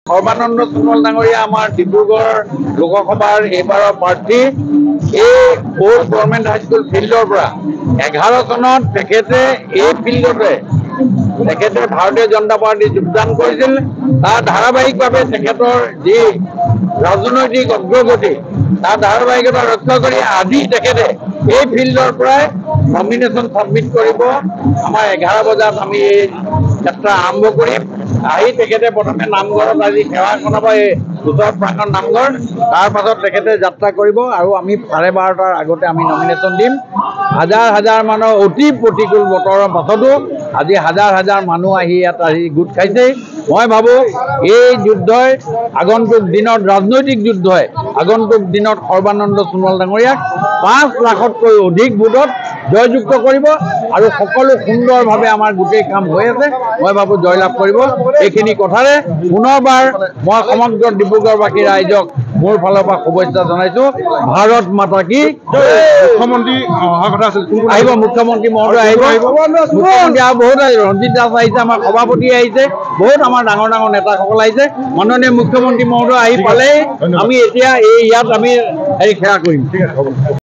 সৰ্বানন্দ সোণোৱাল ডাঙৰীয়া আমাৰ ডিব্ৰুগড় লোকসভাৰ এইবাৰৰ প্ৰাৰ্থী। এই ওল্ড গভৰ্ণমেণ্ট হাইস্কুল ফিল্ডৰ পৰা 11 চনত তেখেতে এই ফিল্ডতে ভাৰতীয় জনতা পাৰ্টি যোগদান কৰিছিল। তাৰ ধাৰাবাহিকভাৱে তেখেতৰ যি ৰাজনৈতিক অগ্ৰগতি তাৰ ধাৰাবাহিকতা ৰক্ষা কৰি আজি তেখেতে এই ফিল্ডৰ পৰাই নমিনেশ্যন ছাবমিট কৰিব। আমাৰ 11 বজাত আমি এই যাত্ৰা আৰম্ভ কৰিম। আহি তেখেতে প্ৰথমে নামঘৰত আজি সেৱা জনাব, এই ওচৰত প্ৰাংগণ নামঘৰ। তাৰ পাছত তেখেতে যাত্ৰা কৰিব আৰু আমি 12:30টাৰ আগতে আমি নমিনেশ্যন দিম। হাজাৰ হাজাৰ মানুহৰ অতি প্ৰতিকূল বতৰৰ পাছতো আজি হাজাৰ হাজাৰ মানুহ আহি ইয়াত গোট খাইছে। মই ভাবোঁ এই যুদ্ধই আগন্তুক দিনত ৰাজনৈতিক যুদ্ধই আগন্তুক দিনত সৰ্বানন্দ সোণোৱাল ডাঙৰীয়াক 5 লাখতকৈ অধিক ভোটত জয়যুক্ত কৰিব আৰু সকলো সুন্দৰভাৱে আমাৰ গোটেই কাম হৈ আছে। মই ভাবোঁ জয়লাভ কৰিব। এইখিনি কথাৰে পুনৰবাৰ মই সমগ্ৰ ডিব্ৰুগড়বাসী ৰাইজক মোৰ ফালৰ পৰা শুভেচ্ছা জনাইছোঁ। ভাৰত মাতা কি। মুখ্যমন্ত্ৰী অহা কথা আছিল, আহিব মুখ্যমন্ত্ৰী মহোদয় আহিব। মুখ্যমন্ত্ৰী আৰু বহুত ৰঞ্জিত দাস আহিছে, আমাৰ সভাপতি আহিছে, বহুত আমাৰ ডাঙৰ ডাঙৰ নেতাসকল আহিছে। মাননীয় মুখ্যমন্ত্ৰী মহোদয় আহি পালেই আমি এতিয়া ইয়াত আমি সেৱা কৰিম। ঠিক আছে, হ'ব।